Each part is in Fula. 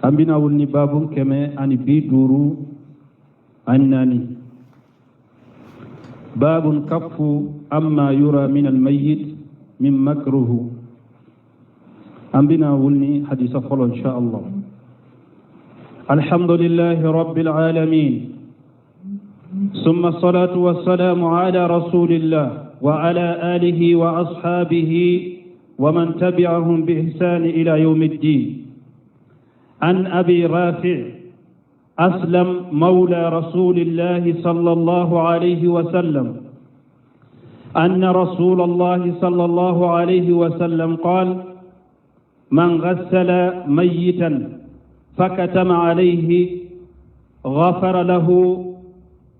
أمبنا ولني باب كما أن بيدورو أنني باب كف أما يرى من الميت من مكروه. أمبنا ولني حديث فلو إن شاء الله. الحمد لله رب العالمين، ثم الصلاة والسلام على رسول الله وعلى آله وأصحابه ومن تبعهم بإحسان إلى يوم الدين. عن أبي رافع أسلم مولى رسول الله صلى الله عليه وسلم أن رسول الله صلى الله عليه وسلم قال: من غسل ميتا فكتم عليه غفر له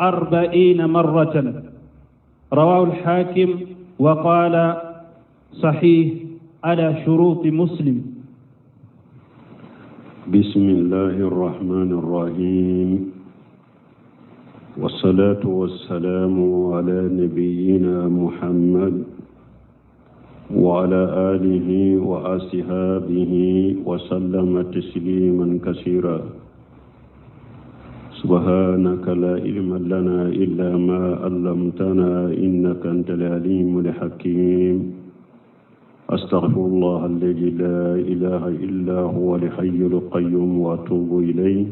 40 مرة. رواه الحاكم وقال صحيح على شروط مسلم. بسم الله الرحمن الرحيم، والصلاة والسلام على نبينا محمد وعلى آله وأصحابه وسلم تسليما كثيرا. سبحانك لا علم لنا إلا ما علمتنا إنك أنت العليم الحكيم. أستغفر الله الذي لا إله إلا هو الحي القيوم وأتوب إليه.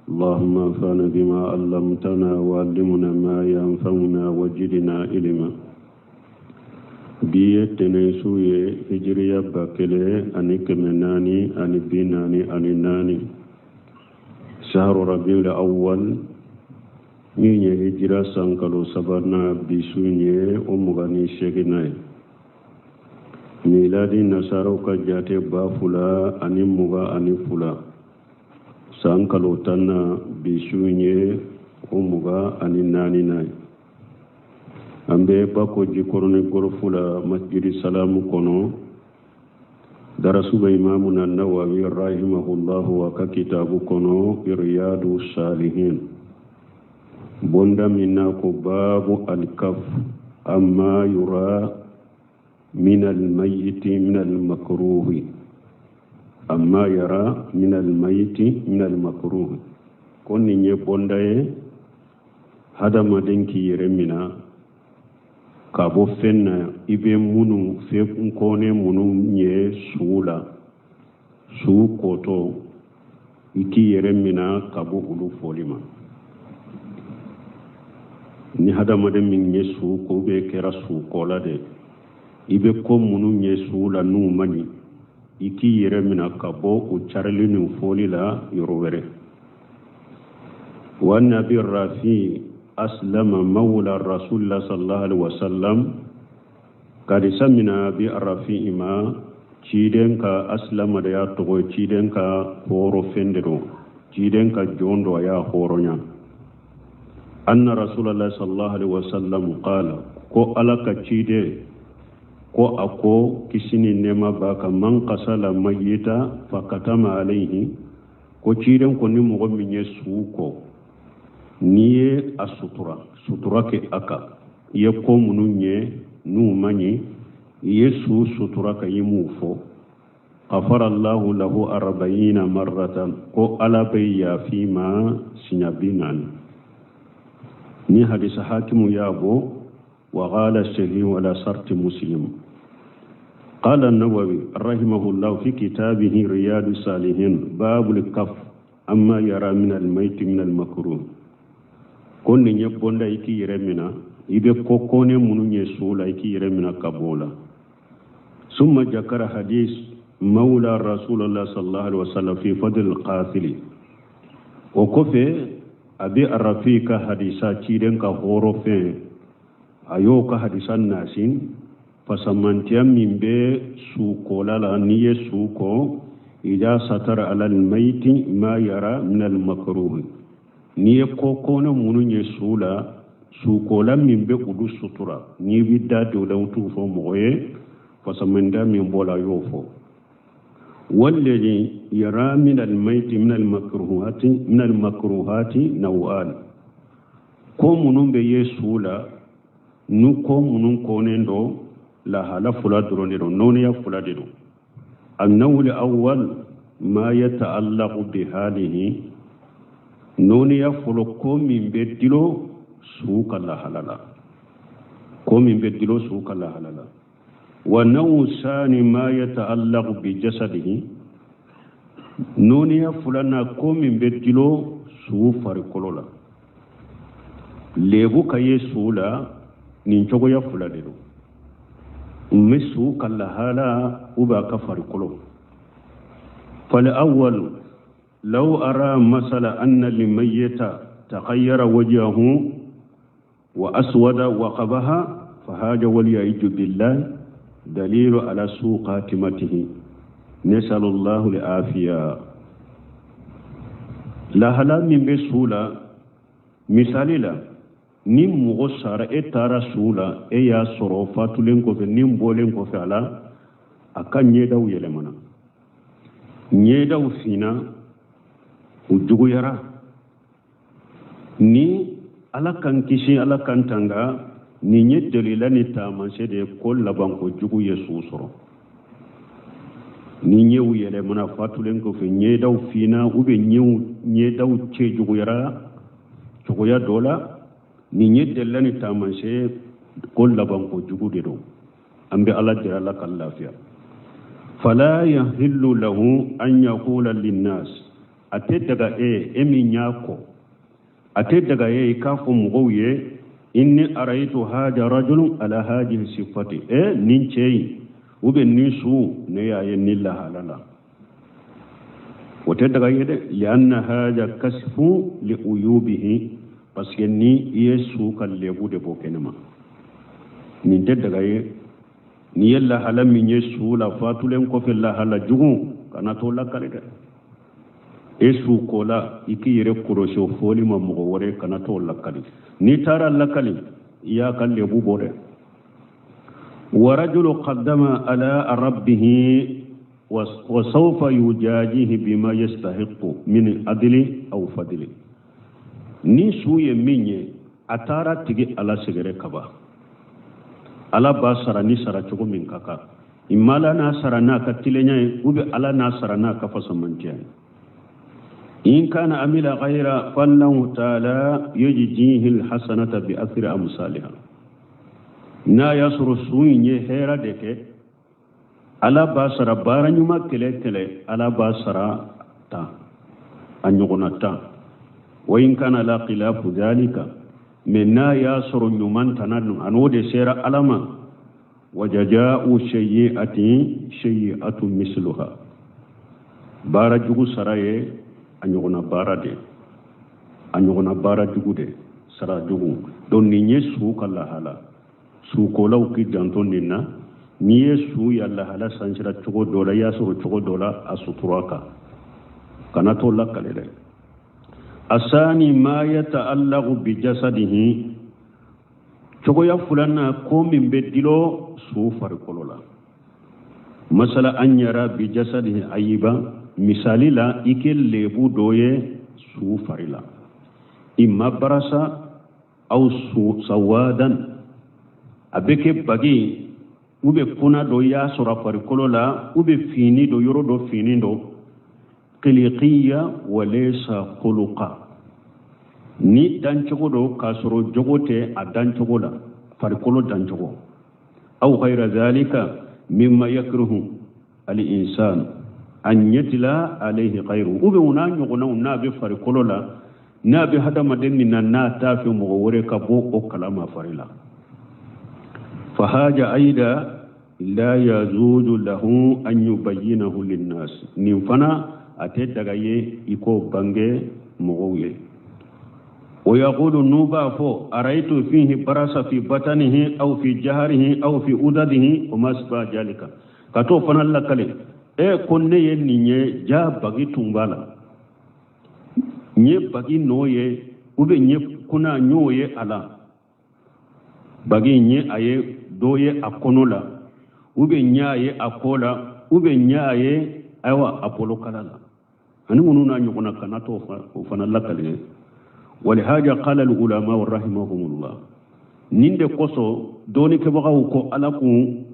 اللهم انفعنا بما علمتنا وعلمنا ما ينفعنا وزدنا علما. biye tenesu ye hijriya bakele ani kemenani ani binani ani nani shahru rabiul awwal nye hijra sankalo sabarna bisunye umugani sheginai miladi nasaro ka jate bafula ani muga ani fula sankalo tanna bisunye umuga ani nani nai ambe bako jikorone gorfula masjidi salamu kono darasuba imamuna Nawawi rahimahullahu wa ka kitabu kono riyadu salihin bonda minna ko babu al-kaf amma yura min al-mayyit min al-makruh amma yara min al-mayyit min al-makruh konni nye bonda e hadama denki yeremina kabo fenna ibe munu fe kone munu nye suula su koto iki yeremina kabo ulu folima ni hadama de min nye su ko be kera su kola de ibe ko munu nye suula nu mani iki yeremina kabo u charlinu folila yorowere wa nabi rafi أسلم مولى الرسول صلى الله عليه وسلم قد سمنا بالرفيع ما تشيدن كا أسلم ديا تقوي تشيدن كا هورو فندرو تشيدن كا جوندو يا هورونيا أن رسول الله صلى الله عليه وسلم قال كو ألاك تشيدي كو أكو كسيني نما باكا من قسل ميتا فكتم عليه كو تشيدن كو نمو من يسوكو niye sutura ke aka ye ko munu nye nu mani yesu sutura ka yimu fo afara Allah lahu 40 marratan ko ala bayya fi ma sinyabinan ni hadis hakimu yabo wa qala shahi wala sart muslim قال النووي رحمه الله في كتابه رياض الصالحين باب الكف أما يرى من الميت من المكروه konni nye bonda iki yeremina ibe kokone munu nye sula iki yeremina kabola summa jakara hadis mawla rasulullah sallallahu alaihi wasallam fi fadl al-qatil o kofe abi arrafika hadisa ciden ka horo fe ayo ka hadisan nasin fasamantiam mimbe su kolala niye suko ida satara ala al-mayti ma yara min al-makruh niye kokona munu nye sula su kola mimbe kudu sutura ni bidda dole wutu fo moye fasamanda min bola yofo والذي يرى من الميت من المكروهات نوعان كوم نمبي يسولا نكوم نكونندو لا هلا فلا درونيرو نونيا فلا ديرو النوع الأول ما يتعلق بحاله نون يفلقكم من بدلو سوق الله حلالا كم من بدلو سوق الله حلالا ونوع ثاني ما يتعلق بجسده نون يفلنا كم من بدلو سوق فرقلولا lebu kaye sula nin cogo ya fula de do misu kala hala uba kafar kulo fal awwal law ara masala anna limayyita taghayyara wajhahu wa aswada wa qabaha fa haja wal ya'id billah dalil ala suqatimatihi nasallallahu li afiya la hala min bisula misalila nim mogo sara e tara suula e ya soro fatulen ko fe nim bolen ko fe ala aka nyedaw yelemana nyedaw fina ujugu yara ni ala kan kisi ala kan tanga ni nyeddelila ni tamanse de ko laban ko jugu yesu soro ni nyew yelemana fatulen ko fe nyedaw fina ube nyedaw che jugu yara jugu ya dola ni ñeddelani tamanse ko laban ko jugude do ambe ala jira la kal lafiya fala yahillu lahu an yaqula linnas ate daga emi ñako ate daga ka fo mugoye inni araytu hada rajulun ala hadhihi sifati nin cey ube ni su ne ya yenni la halala wote daga yede li anna hada kasfu li uyubihi parce que ni yesu kal lebu de bokenema ni daga ye ni yalla hala min yesu la fatulen ko fe la hala jugu kana to la kalida yesu kola iki yere kurosho foli ma mo wore kana to la kali ni tara la kali ya kal lebu bore wa rajulu qaddama ala rabbih wa sawfa yujajihi bima yastahiqu min adli aw fadli ni suye minye atara tigi ala segere kaba ala ba sara ni sara cogo min kaka imala na sara na ka tilenya ube ala na sara na ka fasamantiya in kana amila ghayra fallahu ta'ala yujjihi alhasanata bi athri amsalha na yasru suye hera deke ala ba sara baranyuma tele ala ba sara ta anyugona ta وإن كان لا خلاف ذلك منا ياسر نمان تنال أنود سير ألما وجزاء شيئة مثلها بارا جوغو سراي أن يغنى بارا جوغو دي سرا جوغو دون نيني سوك الله هلا سوكو لو كي جانتون نينا نيه سو يالله هلا سانشرا جوغو دولا ياسر جوغو دولا أسطراكا كانتو لك للي asani ma yata'allaqu bi jasadihi cogo ya fulana ko min bedilo su farkolola masala an yara bi jasadihi ayiba misalila ikel lebu doye su farila imma barasa aw su sawadan abeke bagi ube kuna do ya sura farkolola ube fini do yoro do fini do qiliqiyya wa laysa khuluqa ni dancogo do kasoro jogote a dancogo la farikolo dancogo aw ghayra dhalika mimma yakruhu al insan an yatla alayhi ghayru ube una nyogona na be farikolo la na be hadama den na tafi mo wore ka bo o kalama farila fa haja aida la yazudu lahu an yubayyinahu lin nas nim fana ate daga ye iko bange mogoye ويقول النوبة فو أرأيت فيه براسة في بطنه أو في جهره أو في أدده وما سبا ذلك كتو فنا لكالي كوني ينيني جا بغي تنبالا ني بغي نوye ube nye kuna nyoye ala bagi nye aye doye akonola ube nyaye akola ube nyaye aywa apolo kalala ani mununa nyukuna kanato fana lakale ولهذا قال العلماء رحمهم الله نinde koso doni ke bagaw ko alaku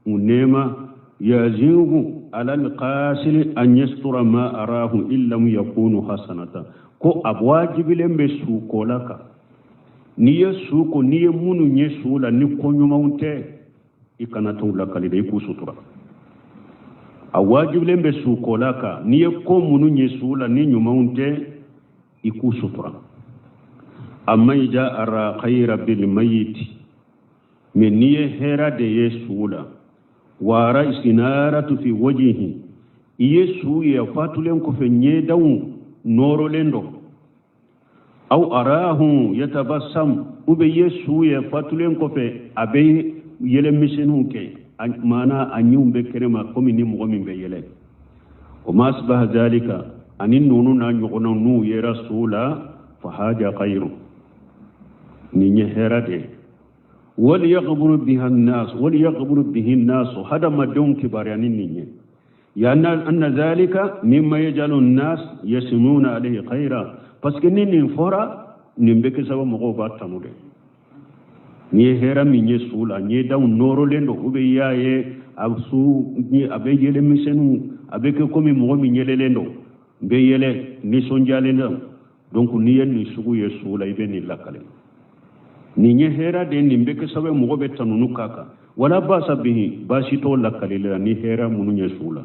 unema يزيغ على القاسل أن يستر ما أراه إن لم يكون حسنة كو أبواجب لم بسوكو لك نية سوكو نية منو نيسولا نكو نمونتي إكنا تولك لديكو سترة أواجب لم بسوكو لك نية كو منو نيسولا نمونتي إكو سترة أما إذا أرى خير بالميت من نية هيرا دي يسولا وارا استنارة في وجهه يسو يفاتلن كفنيه دون نورو لندو أو أراه يتبسم وبي يسو يفاتلن كفه أبي يلمسنون كي مانا أنيوم بكرما قومي نمغمين بيلي وما أصبح ذلك أن النونو نانيغنو يرسولا فهذا خير نيني هيرده وليغبر به الناس هذا ما دون كبار يعني نيني يعني أن ذلك مما يجعل الناس يسمون عليه خيرا باسكو نيني فورا نيمبك سوا مغوبات تنوده ني هيرا من يسولا ني داون نورو لندو وبياي أبسو ني أبي يلي مسنو أبي كومي مغومي يلي لندو بيلي ني سونجا لندو دونك ني نسوغو يسولا يبني لكالي نيني هيرا دي نيمبك سوا مغوبة تنونو كاكا ولا باس به باشيتو لكالي ني هيرا منو يسولا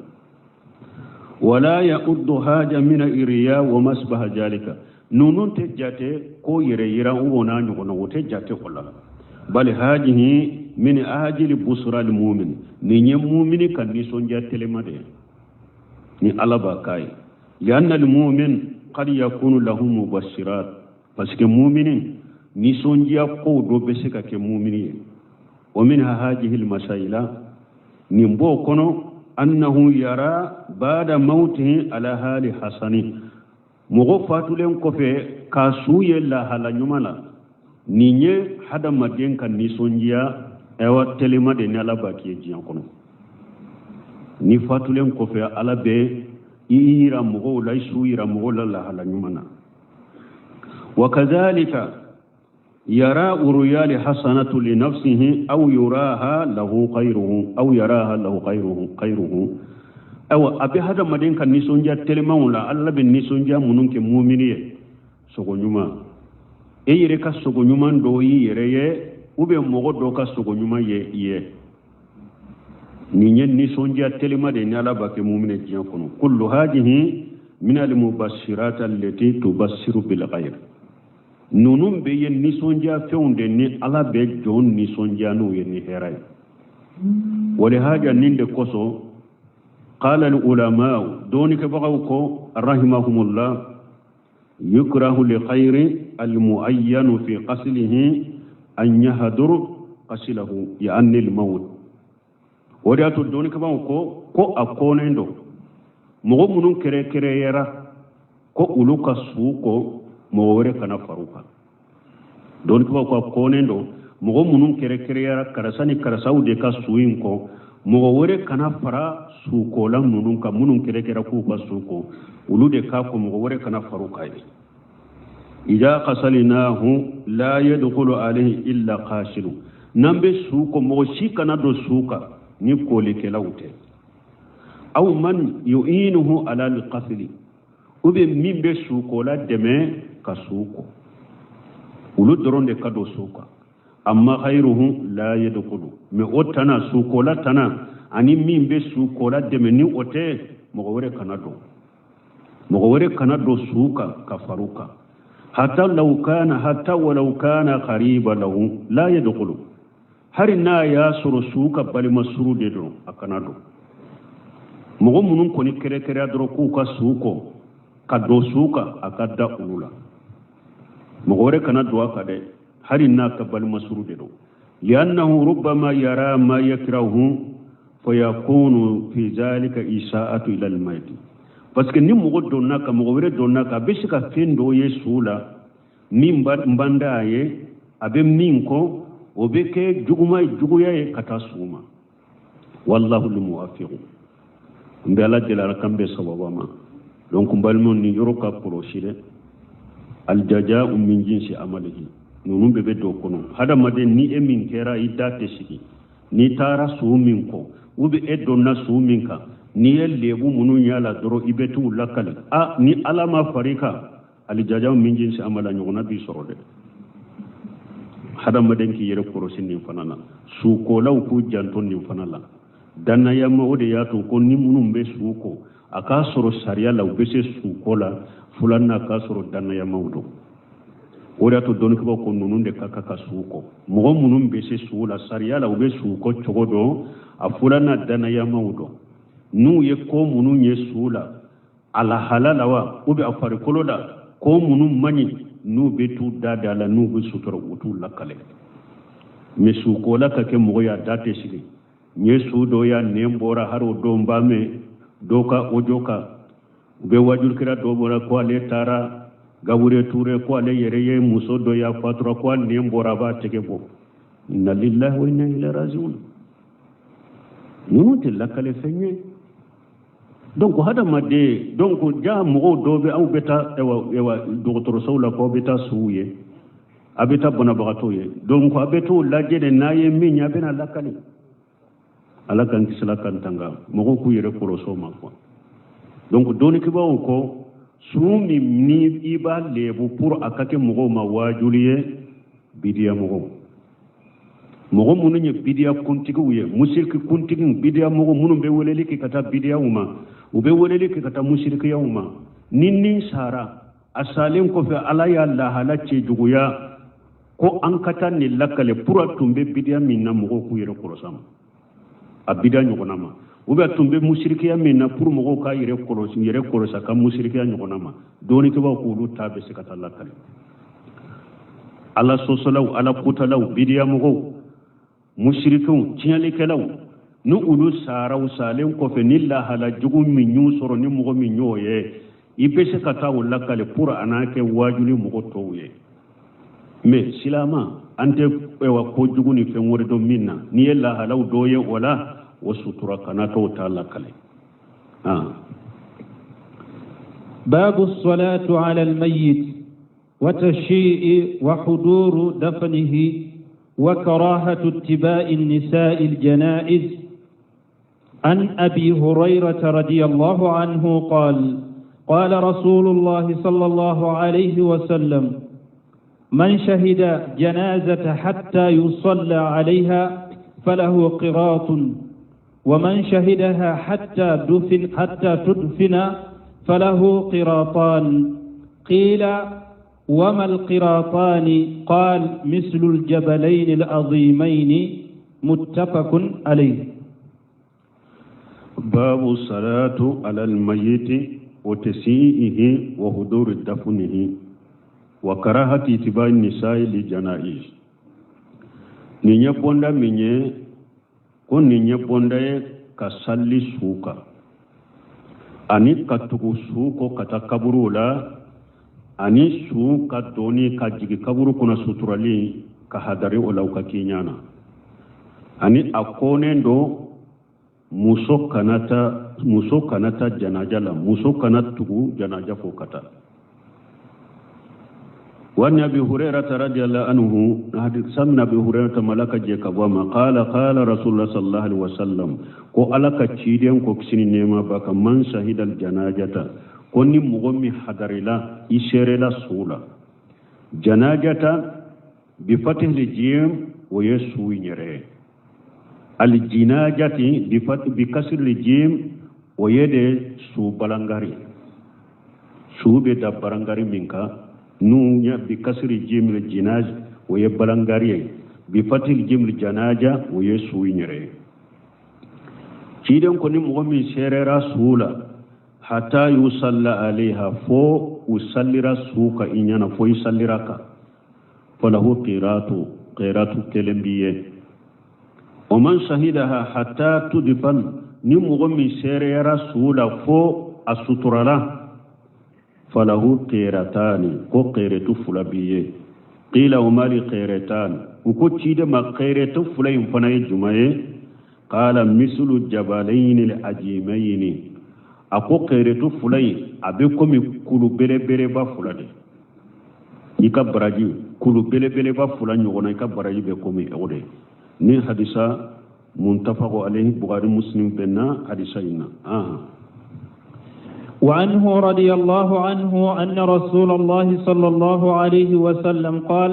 ولا يؤد حاجة من إرياء وما أشبه ذلك نونون تجاتي كو يريرا ونا نغنو تجاتي كلا بل هذه من أجل بصرى المؤمن ني مؤمن كان نيسون جاتي لما دي ني على باكاي لأن المؤمن قد يكون له مبشرات باسكو مؤمن نيسون جا كو دو بسكا كمؤمنين ومنها هذه المسائل نيمبو كونو أنه يرى بعد موته على حال حسن مغفات لهم كفي كاسوية لا حالا نمالا نيني حدا مدين كان نيسونجيا ايوه تلما دي نالا باكي جيان كنو نفات لهم كفي على بي إيرا مغولا يسويرا مغولا لا حالا نمالا وكذلك يرى رؤيا حسنة لنفسه أو يراها له خيره أو أبي هذا مدين كان نسونجا تلماولا الله بن نسونجا منونك مؤمنية سوغنيما ركا سوغنيما دوي يريه وبي مغو دوكا سوغنيما يه نين نسونجا تلما دي نالا باكي مؤمنة جيان كل هذه من المبشرات التي تبشر بالغير nunum be yen nisonja fewnde ni ala be jon nisonja no yen heray wali haja ninde koso qala al ulama doni ke bagaw ko rahimahumullah yukrahu li khayri al muayyan fi qaslihi an yahdur qaslahu yani al maut wadi ato doni ke bagaw ko akonendo mo munun kere yara ko uluka suko mo wore kana faruka don ko ko konendo mo munun kere yara karasani karasaude ka suinko mo wore kana fara su ko lam munun ka munun kere ko ka suko ulude ka ko mo wore kana faruka ida qasalinahu la yadkhulu alayhi illa qashiru nambe suko mo shikana do suka ni ko le laute aw man yu'inuhu ala alqasli ube mimbe suko la deme kasuko ulu doronde kado suka amma khairuhu la yadkhulu me otana suko la tana ani mimbe suko la deme ni ote mo wore kanado suka kafaruka hatta walau kana qariba lahu la yadkhulu harina ya suru suka bali masuru de do akanado mo munun ko ni kere adro ku ka suko kado suka akadda ulula مغوري كانت دعاء كده هل الناس قبل مسرود له لأنه ربما يرى ما يكره فيكون في ذلك إساءة إلى الميت بس كني مغود دونك مغوري دونك بيشك فين دو يسولا مين بنداي أبي مينكو وبك جوجويا كتاسوما والله الموافق بلا جلال كم بسببما donc balmon ni yoroka prochile aljaja min jinsi amalihi nunum be do kono hada maden ni emin kera idate sigi ni tara su min ko ube eddo nasu minka ni lebu munu nyala doro ibetu lakale ni alama farika ali jajam min jinsi amala nyona bi sorode hada madenki yere korosin ni fanana su ko law ku janton ni fanala danna yamma ode yato ko ni munu be su ko aka soro sariya law be se su ko la fulanna ka soro danna yamma wudo ora to don ko ko nununde kaka ka su ko mo munum be se su la sariya law be su ko chogodo a fulanna danna yamma wudo nu ye ko munu nye su la ala halala wa ube afari koloda ko munu mani nu betu dada la nu be sutura wutu lakale me su ko la ka ke mo ya date sigi nye su do ya nembora haro do mbame doka ojoka be wajul kira do bora ko ale tara gabure ture ko ale yereye muso do ya fatra ko nembora ba tege bo inna lillahi wa inna ilaihi rajiun nunu te lakale fenye donc hada madde donc ja mo do be aw beta ewa docteur sawla ko beta suye abeta bona bagato ye donc abeto lajede naye minya bena lakale ala kan kisala kan tanga mo ko yere ko so ma ko donc doni ke bawo ko sumi ni iba lebu pour akake mo ma wajuliye bidiya mo munu nye bidiya kuntigi uye musirki kuntigi bidiya mo munu be weleli ki kata bidiya uma ube weleli ki kata musirki ya uma ninni sara asalin ko fe ala ya la halace juguya ko an kata ni lakale pour tumbe bidiya minna mo ko yere ko sama abida nyogonama ube tumbe musirikiya minna pour mogo ka yere korosa ka musirikiya nyogonama doni ke ba ko lu tabe se kata lakale ala sosolaw ala kutalaw bidiya mogo musirikun tinyali kelaw nu ulu saraw salen ko fe nilla hala jugu minyu soro ni mogo minyo ye ibe se kata lakale pour anake wajuli mogo towe mais silama ante ewa ko jugu ni fe ngore do minna ni yella halaw doye wala وسترى كناتو تعالى كلي باب الصلاة على الميت وتشيء وحضور دفنه وكراهة اتباع النساء الجنائز عن أبي هريرة رضي الله عنه قال قال رسول الله صلى الله عليه وسلم من شهد جنازة حتى يصلى عليها فله قراط ومن شهدها حتى تدفن فله قراطان قيل وما القراطان قال مثل الجبلين العظيمين متفق عليه باب الصلاة على الميت وتسيئه وحضور دفنه وكراهة اتباع النساء للجنائز ninya bonda minye ko ninya bonda ka salli suka ani katugu suko kata kaburula ani suka doni ka jigi kaburu kuna suturali ka hadari olau ka kinyana ani akone ndo muso kanata janajala muso kanatugu janaja ko kata وأن أبي هريرة رضي الله عنه حديث سمنا أبي هريرة ملك جيك وما قال رسول الله صلى الله عليه وسلم كو ألك تشيدين كو كسيني نيما باك من شهد الجناجة كوني مغمي حضر لا إشير لا سولا جناجة بفتح الجيم ويسوي نيري الجناجة بكسر الجيم ويد سو بلانغاري سو بيدا بلانغاري منك نوnya بكسر جيم الجناج ويبلنغاري بفتح جيم الجناجة ويسوي نيري كيدن كوني مغمي سيررا سولا حتى يصلى عليها فو يصلي رسوك إنيانا فو يصلي ركا فله قيرات كلمبيه ومن شهدها حتى تدفن ني مغمي سيررا سولا فو السطرلا فله قيرتان كو قيرتو فلبيه قيل وما لي قيرتان وكو تشيد ما قيرتو فلين فناي جمعه قال مثل الجبلين العظيمين اكو قيرتو فلين ابيكم كلو بره بره با فلade ika baraji kulu bele bele ba fulan yogona ika baraji be komi ode ni hadisa منتفق عليه بخاري مسلم بنا حديثين. وعنه رضي الله عنه أن رسول الله صلى الله عليه وسلم قال: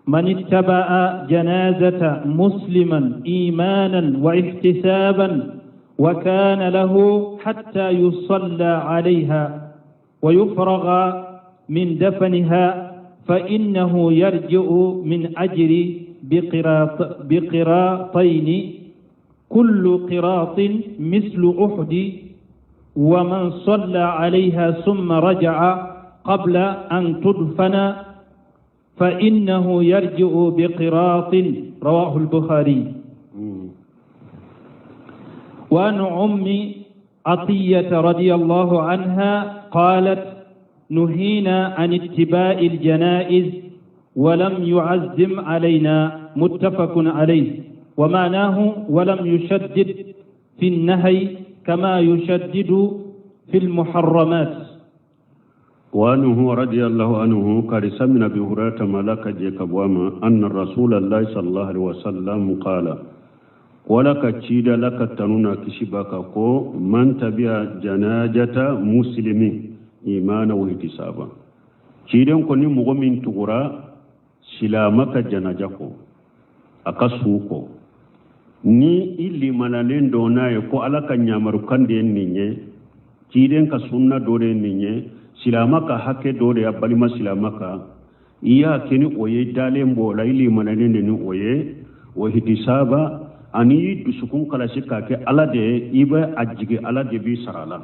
من اتبع جنازة مسلما إيمانا واحتسابا وكان له حتى يصلى عليها ويفرغ من دفنها فإنه يرجع من أجر بقراطين كل قراط مثل أحد ومن صلى عليها ثم رجع قبل أن تدفن فإنه يرجع بقراط. رواه البخاري. وعن أم عطية رضي الله عنها قالت: نهينا عن اتباع الجنائز ولم يعزم علينا. متفق عليه. ومعناه ولم يشدد في النهي كما يشدد في المحرمات. وعنه رضي الله عنه قال سمعنا أبي هريرة ملك جيكبواما أن رسول الله صلى الله عليه وسلم قال: ولك تشيد لك تنونا كشبك كو من تبع جنازة مسلمين إيمانا واحتسابا. تشيدن كوني مغمين تغرى سلامك جنازكو أكسوكو ni illi manalen do naye ko alaka nyamaru kande ninye tiden ka sunna dore ninye silamaka hakke dore abalima silamaka iya keni oye dalembo la illi manalen ni oye o hitisaba ani dusukun kala shika ke alade iba ajige alade bi sarala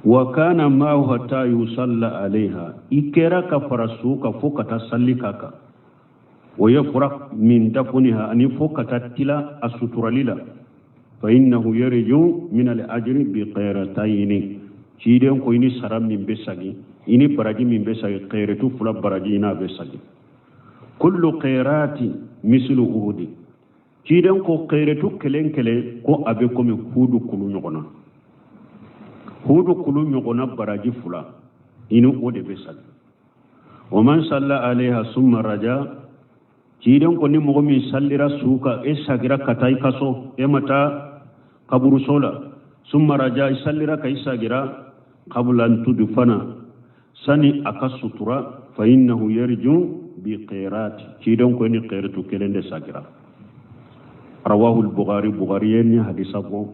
wa kana ma hatta yusalla alaiha ikera ka farasu ka fokata sallikaka ويفرق من دفنها أن يفك تتلا السطر للا فإنه يرجو من الأجر بقيرتين شيدين كويني سرام من بسالي إني براجي من بسالي قيرتو فلا براجينا بسالي كل قيرات مثل أهود شيدين كو قيرتو كلين كو أبيكم هودو كلو نغنا هودو كلو نغنا براجي فلا إنو أود بسالي ومن صلى عليها ثم رجا ciiden ko ni mogo min sallira suuka e sagira katay kaso e mata kaburu sola summa raja i sallira ka i sagira qabla an tudfana sani aka sutura fa innahu yarju bi qirati ciiden ko ni qiratu kelende sagira rawahu al-bukhari bukhariyen hadisa bo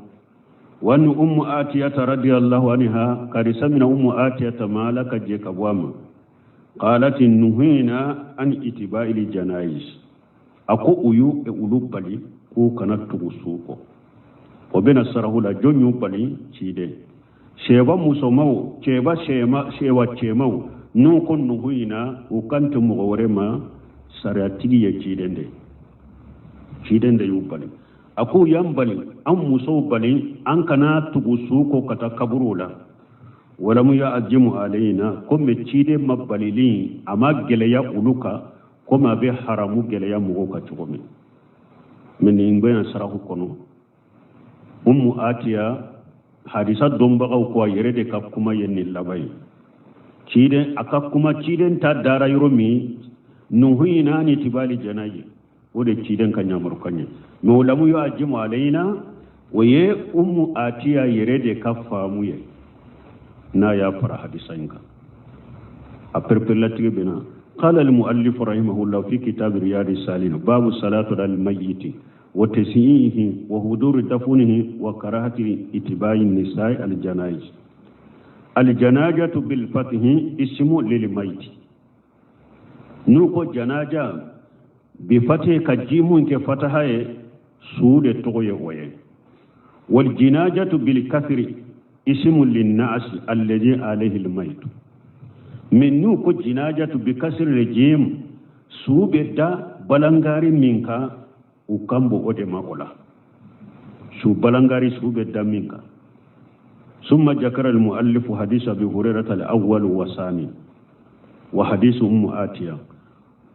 wan ummu atiyata radiyallahu anha karisa min ummu atiyata malaka je kabwama قالت نهينا عن اتباع الجنائز اكو ايو اولو بالي كو كانت تغسوكو وبين سره لا جونيو بالي تشيده شيبا مسومو شيبا شيوا تشيمو نو كون نهينا وكانت مغورما سراتي يتشيدند يو بالي اكو يام بالي ام مسو بالي ان كانا تغسوكو كتا كبرولا ولم يأجم علينا كم تشيد مباللين أما جليا أولوكا كما به حرامو جليا موكا تقومي من إنبيا سراه كنو آتيا حادثة دمبغا وكوا يرد كاكما يني اللباي تشيد أكاكما تشيد تا دارا يرومي نهينا نتبالي جناي ودي تشيد كان يامر كاني ولم يأجم علينا ويه آتيا يرد كافامو يه نا يا فرا حديثاً أبربلتي بنا قال المؤلف رحمه الله في كتاب رياض الصالحين باب الصلاة على الميت وتسيئه وحضور دفنه وكراهة اتباع النساء الجنائز. الجنازة بالفتح اسم للميت نوكو جنازة بفتح كجيمون كفتحة سود توي وين والجنازة بالكسر اسم للناس الذي عليه الميت من نوكو جنازة بكسر الجيم سوبدا بلانغاري منكا وكامبو ودما اولا سو بلانغاري سوبدا منكا ثم ذكر المؤلف حديث ابي هريره الاول والثاني وحديث آتية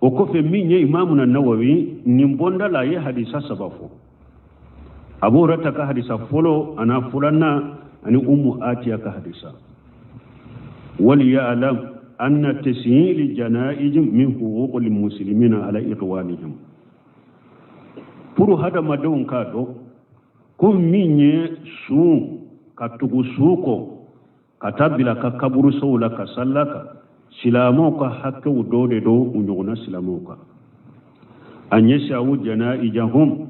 وكفي من امامنا النووي نيمبوندا لا حديث سبفو ابو هريره كحديث فلو انا فلنا أن آتية كحديثا وليعلم أن تسهيل الجنائز من حقوق المسلمين على إخوانهم puru hada madon ka do ko minye su ka tugu suko katabila ka kaburu sawla ka sallaka silamo ka hakke udode do unyona silamo ka anye shawu janaijahum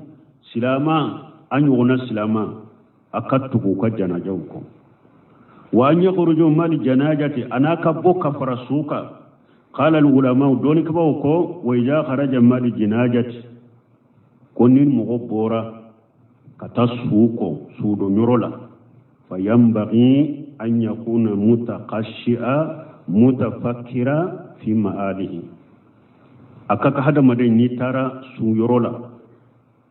silama anyona silama akatugu ka janajaw ko wa an yakhruju mal janajati anaka boka farasuka qala al ulama doni ka ko wa idha kharaja mal janajati konin mo bora katasuko sudo nyorola fayambaghi an yakuna mutaqashia mutafakkira fi ma'alihi akaka hada maden ni tara su yorola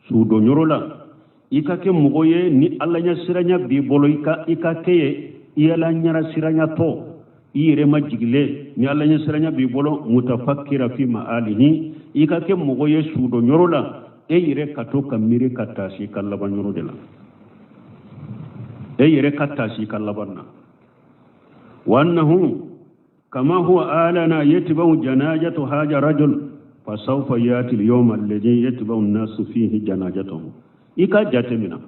su do nyorola ikake mugoye ni alla nya siranya bi bolo ikake iyala nyara siranya to ire majigile ni alla nya siranya bi bolo mutafakkira fi ma'alihi ikake mugoye su do nyorola e ire kato kamire katasi kallaban nyorodela e ire katasi kallabanna wa annahu كما هو آلنا يتبع جناجة هذا رجل فسوف يأتي اليوم الذي يتبع الناس فيه جناجته إيكا جاتمنا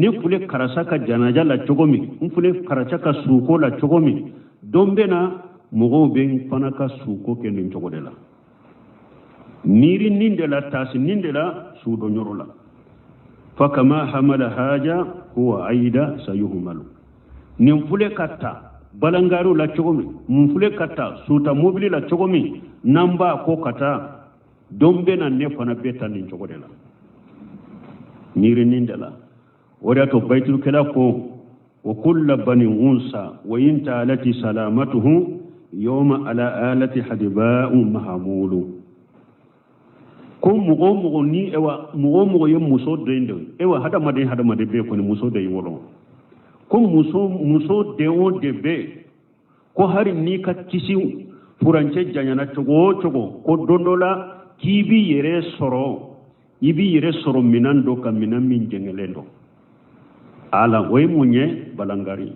نفلك كرساك جناجة لا تغمي نفلك كرساك سوكو لا تغمي دومبنا مغوبين فنك سوكو كنين تغدلا نيري نندلا تاس نندلا سودو نيرولا فكما حمل هذا هو أيضا سيهمل نفلك كتا balangaro la chogomi mfule kata suta mobili la chogomi namba ko kata dombe na nefana beta ni chogodela niri nindela wada to baitul kala ko wa kullu bani unsa wa inta alati salamatuhu yawma ala alati hadiba'u mahmulu ko mugo ni ewa mugo yem muso dende ewa hada made be ko ni muso de wolo ko muso dewo debe ko hari ni ka kisi furance janyana chogo ko dondola kibi yere soro minando ka minan min jengelendo ala way munye balangari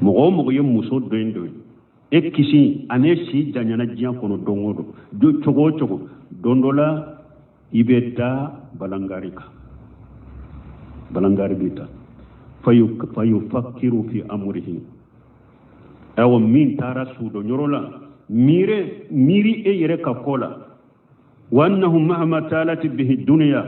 mugo yem muso dendo e kisi ane si janyana jian kono dongodo do chogo dondola ibeda balangari bita fayufakkiru fi amrihi aw min tara sudo nyorola miri e yere ka kola wa annahum mahma talat bihi dunya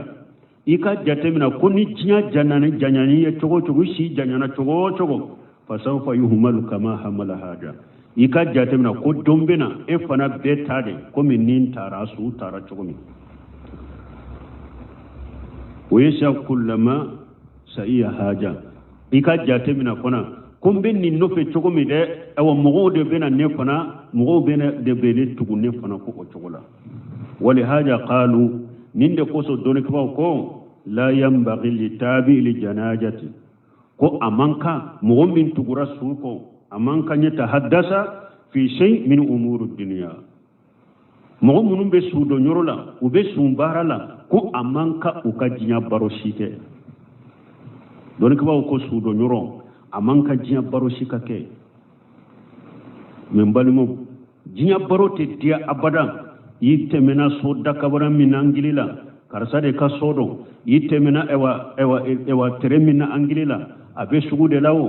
ika jatemina kuni jinya janani ya chogo shi janyana chogo fasawfa yuhmalu kama hamala haja ika jatemina ko dombena e fana betade ko min tara su tara chogo mi wa yasha kullama sa'iya haja ika jate mina kona kumbe ni nofe chogomi de awa mogo de bena ne kona mogo bena de bene tugunne fana ko chogola wali haja qalu ninde koso doni ko la yambaghi li tabi li janajati ko amanka mogo min tugura suko amanka nyata haddasa fi shay min umurud dunya mogo munum be sudo nyorola ube sumbarala ko amanka ukajinya baro shike doni ko sudo nyoro amanka jinya baro shikake men balimo jinya baro te dia abada yitte mena so dakabara minangilila karsade ka sodo yitte mena ewa teremina angilila abe sugude lawo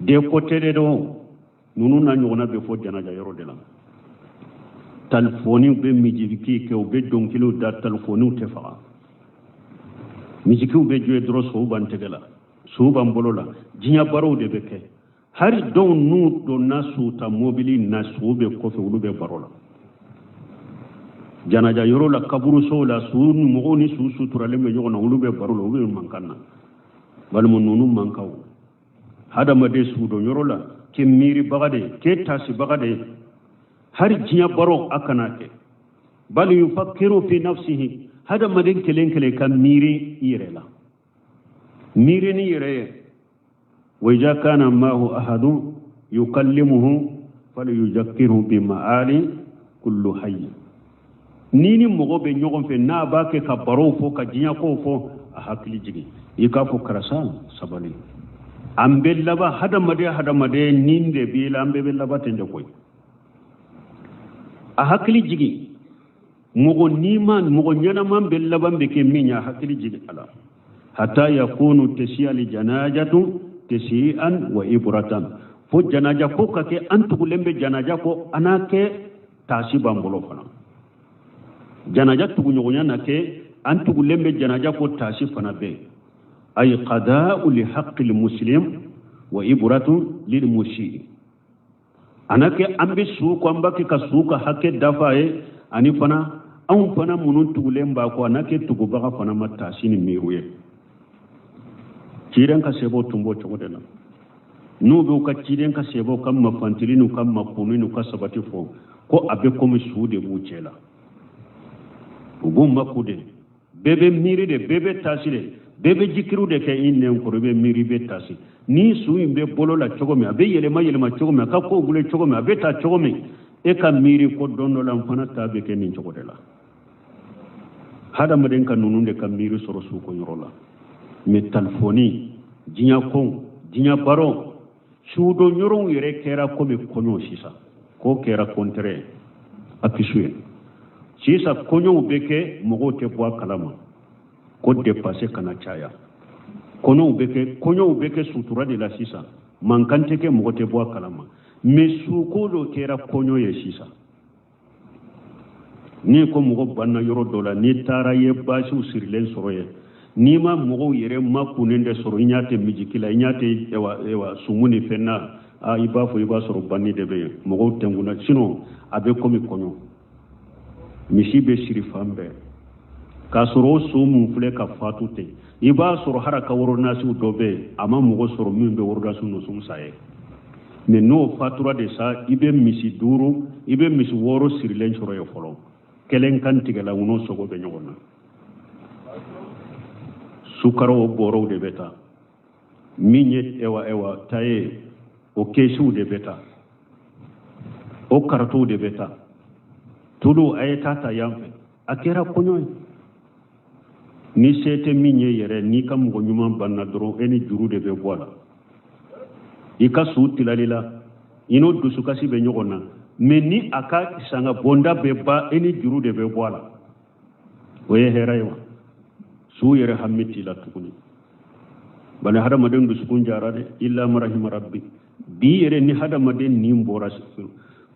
de kotere do nunu na nyona be fo jana ja yoro de la telefoni be mijiki ke o be donkilo da telefoni te fa mijiku be joe dro so ban tegala so ban bolola jinya baro de beke hari don nu do nasu ta mobili nasu be ko fe wulu be barola janaja yoro la kaburu so la su mo ni su turale me yona wulu be barola wulu mankanna bal mo nunu mankaw hada ma de su do yoro la ke miri bagade ke tasi bagade hari jinya baro akanake bal yufakkiru fi nafsihi hada madin kelen kan miri irela miri ni ire وإذا كان معه أحد يكلمه فليذكره بمآل كل حي نيني مغوبة نيوغم في ناباك كبارو فو كجنيا كو فو أحاكلي جيجي يكافو كرسال سبالي أمبل لبا هذا مدى نين دي بيلا أمبل لبا تنجوكوي أحاكلي جيجي mogo niman mogo nyana man be laban be ke minya hakili jigi ala hatta yakunu tasiyali janajatu tasian wa ibratan fo janaja ko kake antu lembe janaja ko anake tasiban bolo fana janaja tugu nyonya nake antu lembe janaja ko tasi fana be ay qada'u li haqqil muslim wa ibratu lil mushi anake ambe su ko ambake ka suka hakke dafaye ani fana an fana munun tugulen ba ko anake tugu baka fana matasi ni miruye ciren ka sebo tumbo chogodela nubu ka ciren ka sebo kam mafantilinu kam makuninu ka sabati fo ko abe komi suude bucela ubu makude bebe miri de bebe tasire bebe jikiru de ke innen ko be miri be tasi ni suyi be bolola chogomi abe yelema chogomi ka ko gule chogomi abe ta chogomi e ka miri ko dondo lam fana tabe ke nin chogodela hada maden ka nununde ka miri soro su ko yorola mi talfoni jinya kon jinya baro suudo nyoron yere kera ko be konyo sisa ko kera kontre akisuye sisa konyo beke mogo te bwa kalama ko dépasser kana chaya konyo beke sutura de la sisa mankante ke mogo te bwa kalama me suko do kera konyo ye sisa ni ko mogo banna yoro dola ni tara ye basu sirlen soroye ni ma mogo yere makunende soro inyate mijikila inyate ewa sumuni fenna a iba fo iba soro banni de be mogo tenguna sino abe komi konyo misi be sirifambe ka soro sumu fule ka fatute iba soro haraka woro nasu dobe ama mogo soro mimbe woro nasu no sumsaye me no fatura de sa ibe misi duru ibe misi woro sirlen soro yo folo kelen kan tigala uno sogo be nyogona sukaro boro de beta minye ewa taye o kesu de beta o karto de beta tudu ayata ta yamfe akera konyo ni sete minye yere ni kam go nyuma banna doro eni juru de be bola ika su tilalila ino dusuka si be nyogona meni aka sanga bonda be ba eni juru de be bola oye heraywa su yere hammiti la tukuni bana hada maden du sukun jarade illa marahim rabbi bi yere ni hada maden ni mbora sifu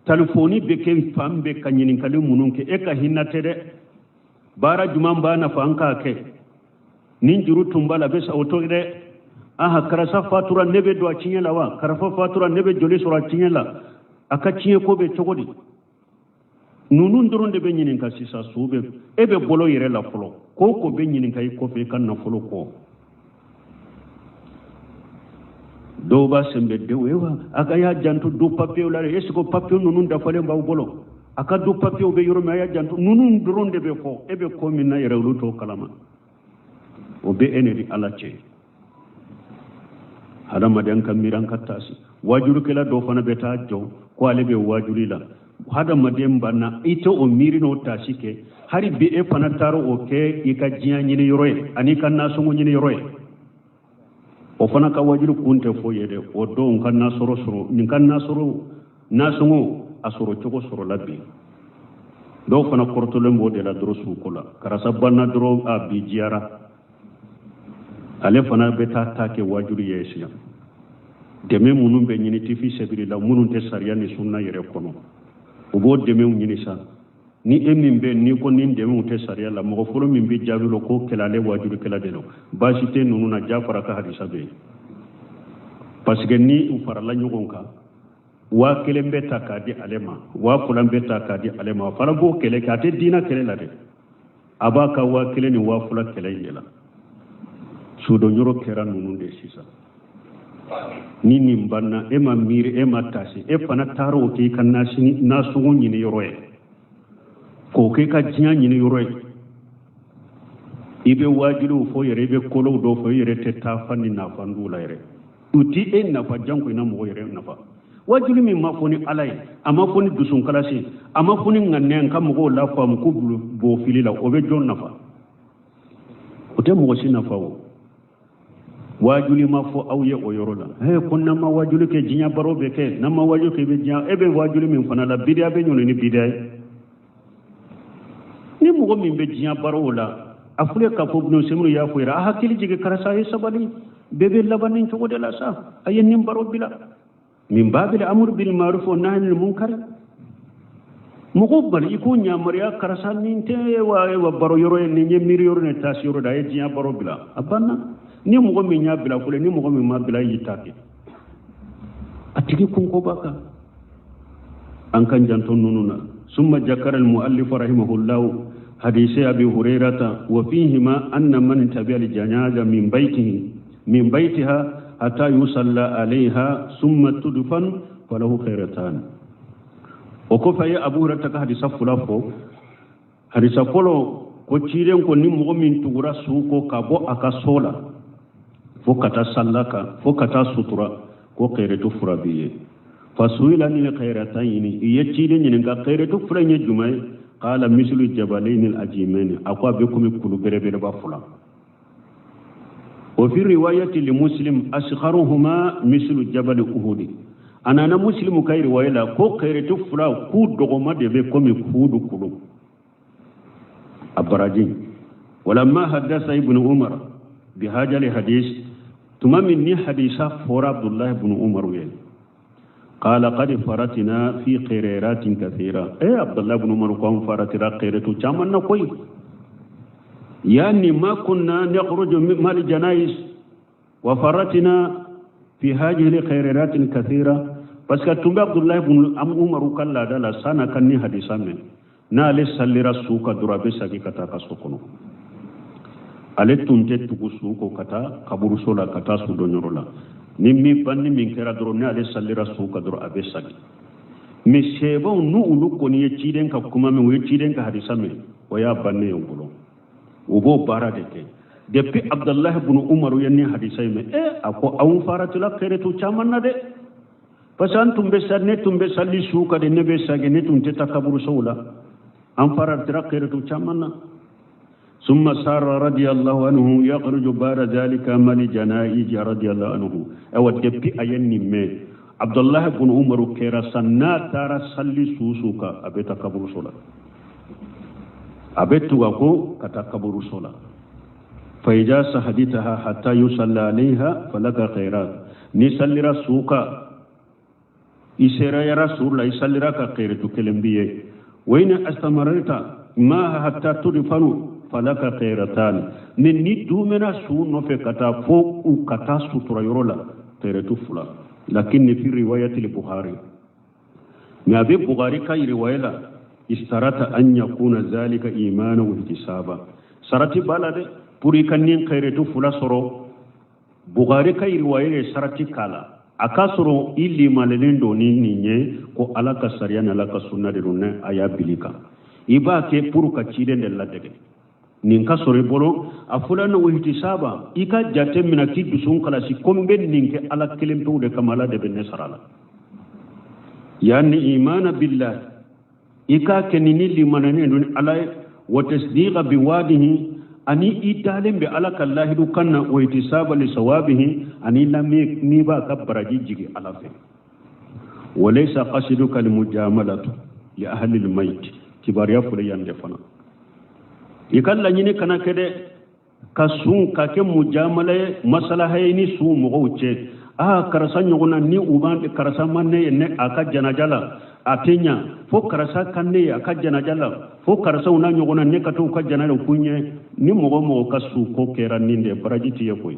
telefoni be ken fambe kanyinin kali munun ke e ka hinnate de bara juman bana fanka ke nin juru tumbala be sa auto de aha karasa fatura nebe do acinyela wa karafa fatura nebe joli sura acinyela aka cinye ko be togodi nunun doron de be nyinin ka sisa sube ebe bolo yere la folo ko be nyinin kay ko fe kan na folo ko do ba sembe de wewa aka ya jantu du papier la esko papier nunun da fale mbaw bolo aka du papier be yoro ma ya jantu nunun doron de be fo ebe ko min na yere luto kalama o be enedi alache hada madan kamiran katasi wajuru kala do fana beta jo ko ale be wajuri la hada maden banna ito o mirino tasike hari be e fana taro o ke ika jiya nyini yoroy ani kan nasungu nyini yoroy o fana ka wajuru kunte fo yede o do kan nasoro soro nin kan nasoro nasungu asoro chogo soro labbi do fana kortole mbode la dro su kola karasa banna dro a bi jiara ale fana beta take wajuru yesiya deme munun be nyini tifi sebiri la munun te sariya ni sunna yere kono o bo deme nyini sa ni emin be ni ko nin deme te sariya la mo folo min be jabilo ko kelale wajuru kelade no basite nunu na jafara ka hadisa be parce que ni u farala nyogon ka wa kelembe takadi alema wa fulambe takadi alema fara bo kele ka te dina kele la de abaka wa kele ni wa fula kele yela sudo nyoro kera nunu de sisa ni nimbanna e ma miri e ma tasi e fana taro ke kan nasini nasungu nyini yoroe ko ke ka jinya nyini yoroe ibe wajilu fo yere ibe kolo do fo yere te ta fanni na fandu la yere uti e na fa janko ina mo yere na fa wajilu mi ma foni alay ama foni dusun kalasi ama foni nganne kan mo la fa mu ku bo filila o be jon na fa o te mo si na fa wo wajuli ma fo awye o yorola he kunna ma wajuli ke jinya barobe ke nama wajuli ke be jinya ebe wajuli min fana la bidia be nyono ni bidia mo min be jinya barola afule ka fo ibn simru ya fo ira hakili jige karasa he sabali bebe labanin to de la sa ayen nim baro bila min babil amr bil ma'ruf wa nahy anil munkar mo ko bal iko nya mariya karasa nin te wa baro yoro ni nyemir yoro ne tas yoro da jinya baro bila abanna ni mo min nya bila fule ni mo min ma bila yitake atigi kun ko baka an kan janton nununa summa jakara al muallif rahimahullah hadisi abi hurairata wa fihima anna man tabi'a al janaza min baytiha hatta yusalla alaiha summa tudfan falahu khairatan o ko faye abu hurairata ka hadisa fulafo hadisa folo ko ciren ko ni mo min tugura suko ka bo aka sola fo kata sallaka fo kata sutura ko khairatu furabiye fasuila ni khairatayn yecide ni nga khairatu furanye jumay qala mislu jabalain al ajimain akwa be ko mi kulu bere bere ba fula wa fi riwayati li muslim asgharuhuma mislu jabal uhud anana muslimu kay riwayala ko khairatu fula ku dogoma de be ko mi kudu kulu abarajin walamma hadatha ibn umar bihajal hadith tumamni haditha fora abdullah ibn umar wel قال قد فرتنا في قريرات كثيرة عبد الله بن عمر قام فرتنا قيرته جامنا كوي يعني ما كنا نخرج من الجنائز وفرتنا في هذه القريرات كثيرة بس كتب عبد الله بن عمر قال لا لا سنة كني حديثا من نال سلرا سوق درابي سكي كتا كسكونو ale tunte tugu suko kata kaburu sola kata su donyorola nimmi banni min kera doro ne ale sallira suka doro abe sagi mi sebo nu ulu ko ni ciden ka kuma mi we ciden ka hadisa me waya banne yongulo ubo bara de ke depuis abdullah ibn umar yanni hadisa me ako awun faratula khairatu chamanna de pasan tumbe salli suka de nebe sagi ne tunte takaburu sola am faratira khairatu chamanna ثم سار رضي الله عنه يخرج بعد ذلك مال جنائز رضي الله عنه او دبي ايني مي عبد الله بن عمر كيرا سنا ترى صلي سوسوكا ابيتا كبر صلاه ابيتو كو كتا كبر صلاه فاذا حديثها حتى يصلى عليها فلك خيرات ني صلي رسوكا يسرا يا رسول الله يصلي رك خيرتو كلمبيه وين استمرت ما حتى تدفنوا فلك خيرتان من ندو من سون في كتا فوق كتا سطر يرولا خيرتو فلا لكن في رواية البخاري ما في البخاري كاي رواية اشترط أن يكون ذلك إيمانا واحتسابا سرتي بالade puri kanin خيرتو فلا سرو بخاري كاي رواية سرتي كالا akasoro ili malendo ninye ko alaka sariana alaka sunna de runne aya bilika iba ke puru ka chide de ladege nin ka sore bolo afulana wa ihtisaba ika jate mina kiddu sun kala si kombe ninke ala kelempe de kamala de benne sarala yani imana billah ika kenini limanane don ala wa tasdiqa biwadihi ani italem be ala kallahi du kanna wa ihtisaba li sawabihi ani lammi ni ba kabbaraji jigi ala fe walaysa qasiduka li mujamalatu li ahli al mayt kibariya fule yande fana ikalla nyine kana kede kasun kake mujamala masalaha ni su mo wuce karasa nyogona ni uban karasa manne ne aka janajala atenya fo karasa kanne aka janajala fo karasa una nyogona ne kato ka janala kunye ni mo kasu ko kera ninde barajiti yekoy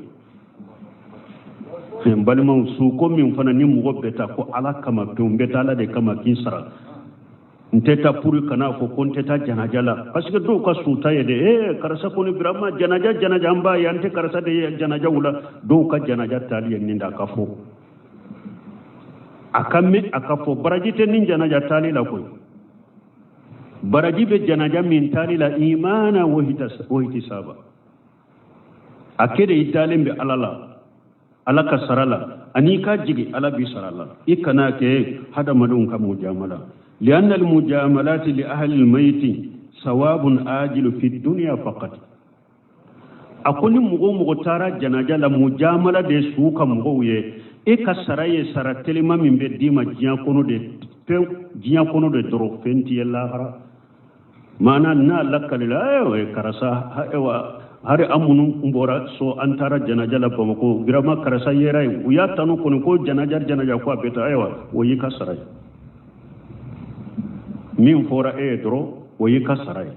balima su ko min fana ni mo beta ko ala kama to beta ala de kama kinsara nteta puri kana ko konteta janajala parce que do ka suta yede karasa ko ni brahma janaja amba yante karasa de janaja wula do ka janaja tali ninda ka fo akafo barajite nin janaja tali la koy baraji be janaja min tali la imana wa hitisaba akede italim be ala ka sarala ani ka jigi ala bi sarala ikana ke hada madun ka mujamala لأن المجاملات لأهل الميت ثواب آجل في الدنيا فقط أقول مغتارا جناجا لمجاملة دي سوكا مغوية إكا سراي سراتلما من بديما جيانكونو دي درو فنتي اللاغرا mana na lakalila karasa hari amunu mbora so antara janaja la bamako birama karasa yerai uya tanu ko janaja ko beta woyi kasarai min fora dro woyi kasarai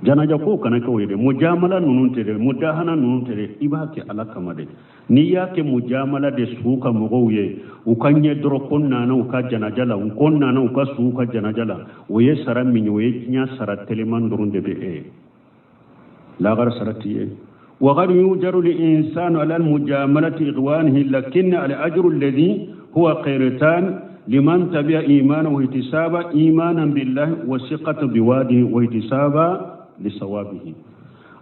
janaja ko kana ko yede mujamala nunun tere mudahana nunun tere ibake alakamade ni yake mujamala de suka mogoye ukanye dro konna na uka janaja la konna na uka suka janaja la woye sara minyoye nya sara teleman durunde be la gar saratiye wa qad yujaru lil insanu ala al mujamalati ikhwanihi lakin al ajru alladhi huwa qayratan liman tabi'a imanahu wa ihtisaba imanan billahi wa siqata biwadihi wa ihtisaba lisawabihi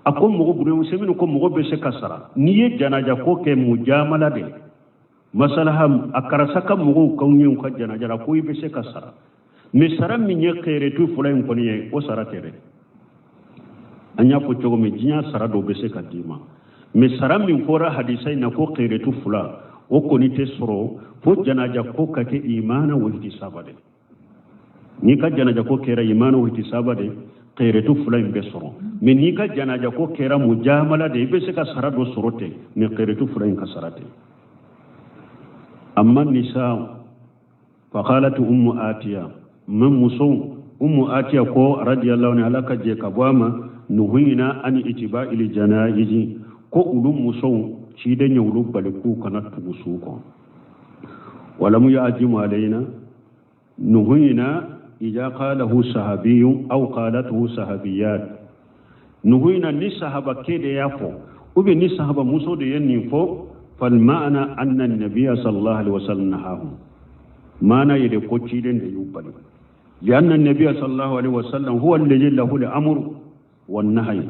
akom mo buru semino ko mo be se kasara niye janaja ko ke mujamala de masalaham akarasa kam mo ko nyen ko janaja ko be se kasara mi saram mi nyekere tu fulay ko niye o saratere anya ko jogo mi jinya sara do be se kadima mi saram mi fora hadisai na ko kere tu fula o ko ni te soro fo janaja ko kake imana wa ihtisaba de ni ka janaja ko kera imana wa ihtisaba de qeretu fulain besoro men ni ka janaja ko kera mujamala de be se ka sarado sorote ni qeretu fulain ka sarate amma nisa fa qalat ummu atiya man musu ummu atiya ko radiyallahu anha alaka je ka bama nuhina an itiba'il janaizi ko ulum musu shi da nyawlu baliku kana tugusu ko wala mu yajimu alaina nuhina إذا قاله صحابي أو قالته صحابيات نهينا نسحب كده يفو وبي نسحب مسود ينفو فالمعنى أن النبي صلى الله عليه وسلم نهاهم معنى يدكو تشيدن يوبل لأن النبي صلى الله عليه وسلم هو الذي له الأمر والنهي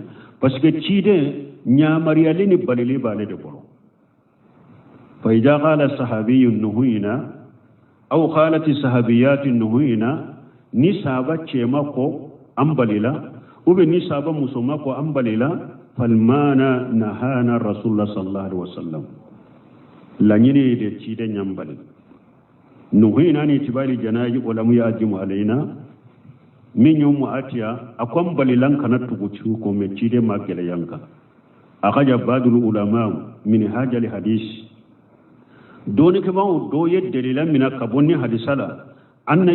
بس تشيدن نيامريا لني بالي بالي دبلو فإذا قال الصحابي نهينا أو قالت الصحابيات نهينا ni sahaba cema ko ambalila ube ni sahaba musoma ko ambalila falmana nahana rasulullah sallallahu alaihi wasallam lanyine de cide nyambali nuhina ni tibali janaji wala mu yajimu alaina min yum atiya akwam balilan kana tugucu ko me cide magele yanka akaja badul ulama min hajali hadis doni ke bawo do yed dalilan min akabonni hadisala أن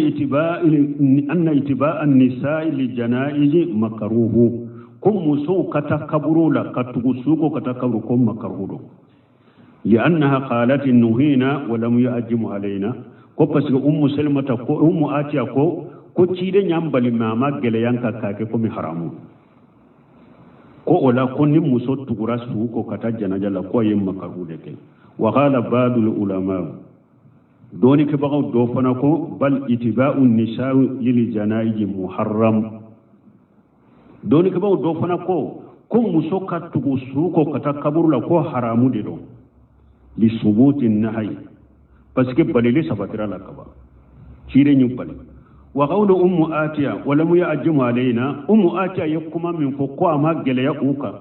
اتباع النساء للجنائز مكروه كم مسو كتكبروا لا كتغسوك كتكبروا كم مكروه لأنها قالت النهينا ولم يأجم علينا كوبس سلمة آتيا كو تشيد نيامبالي ماما جليانكا كاكي كومي حرامو كو ولا كوني مسو تغرسوك كتجنا جلا كو يم مكروه لكي وقال بعض العلماء دوني كبغو دوفنكو بل اتباع النساء للجنائز محرم دوني كبغو دوفنكو كم مسوكا تغسوكو كتكبر لكو حرامو ديرو لثبوت النهي بس كبالي سبترا لكبا شيري نيوبالي وقول آتيا ولم يأجم علينا آتيا يقوم من فوقوا ما جليا اوكا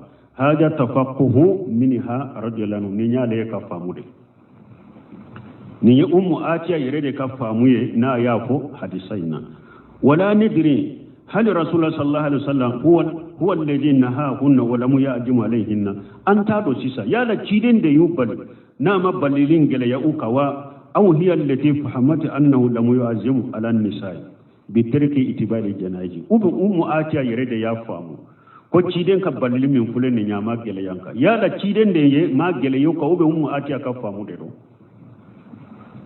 هذا تفقه منها رجلا نيا ليك فامودي ni atiya yere de ka famuye na yafo hadisaina wala nidri hal rasulullah sallallahu alaihi wasallam huwa alladhi nahahunna wa lam ya'jim alaihinna anta do sisa ya la ciden de yubal na mabalilin gele ya ukawa aw hiya allati fahamat annahu lam yu'azim ala an-nisa'i bi tarki itibari janaji atiya yere de ya famu ko ciden ka balilin min fulen ni nyama gele yanka ya la ciden de ye ma gele yuka atiya ka famu de do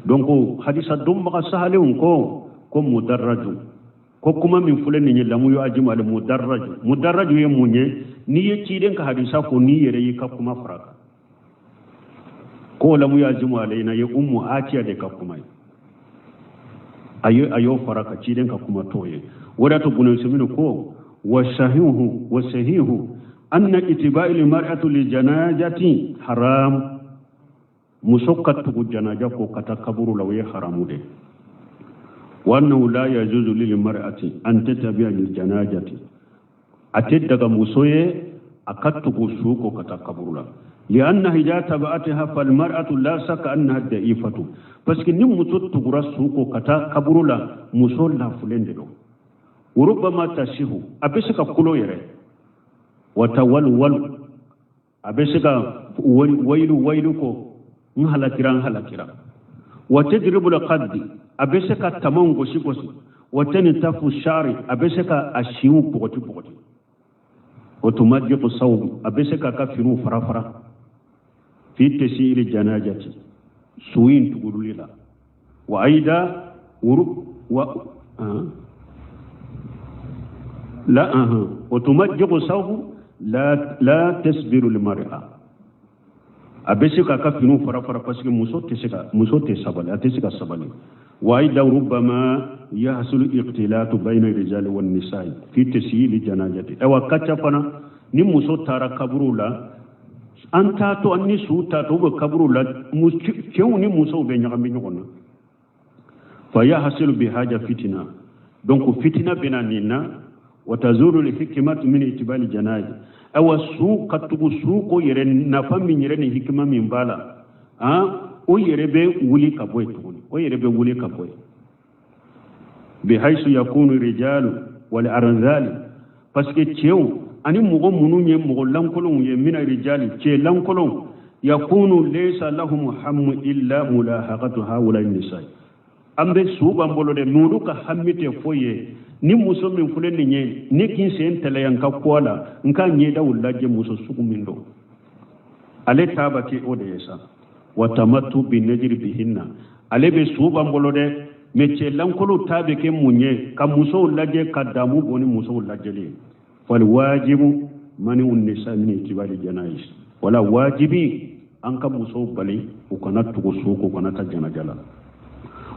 donc hadisa dum baka sahalun ko mudarraju ko kuma min fulen ni lamu yu ajima al mudarraju ye munye ni ye ciden ka hadisa ko ni yere yi ka kuma faraka ko lamu yu ajima alaina ye atiya de ka kuma ayo faraka ciden ka kuma toye wada to bunu semino ko wa sahihu anna itiba'il mar'atu li janajati haram مسوكت جناجة كتكبر لو يحرم ده وأنه لا يجوز للمرأة أن تتبع الجناجة أتدق مسوية أكتب سوق كتكبر له لأنها إذا تبعتها فالمرأة لا شك أنها ضعيفة بس كن مسوت تقرأ سوق كتكبر له مسول لا فلان ده وربما تشيه أبسك كلو يري وتولول أبسك ويلكو نهلا وتدرب القد أبسك تمام غشي وتنتف الشعر أبسك أشيو بغتي وتمجق الصوم أبسك كفرو فرافرا في تسير الجنازة سوين تقول لي وأيضا وتمجق الصوم لا تسبر المرأة أبسك كفرو فرافرا بس مسوت سبالي أتسك سبالي وأيضا ربما يحصل اختلاط بين الرجال والنساء في تسييل الجنازة أو كتفنا نمسو تارا كبرولا أنت تو أني سو تاتو كبرولا كيو نمسو بينغامي نغنا فيحصل بهذا فتنة دونك فتنة بيننا وتزول الحكمة من اتباع الجنازة أو سو كتبو سو كو يرن نفهم من يرن حكمة من بالا o yere be wuli ka boy tuguni o yere be wuli ka boy بحيث يكون الرجال والأرذال parce تشيو أني مغو منو يه مغو لانكولون يه من الرجال تشي لانكولون يكون ليس لهم هم إلا ملاحقة هؤلاء النساء أم بسوب أم بولو ده نورو كهمت فويه ni muso min fulen ni nye ni kin sen tele yanka kwala nka nye da wulaje muso suku mindo ale tabaki ode yesa watamattu bi najri bihinna ale be suba mbolo de meche lankolo tabe ke munye ka muso laje kadamu boni muso lajele fal wajibu mani unnisa min itibali janais wala wajibi anka muso bali ukana tugusuko kana tajana jala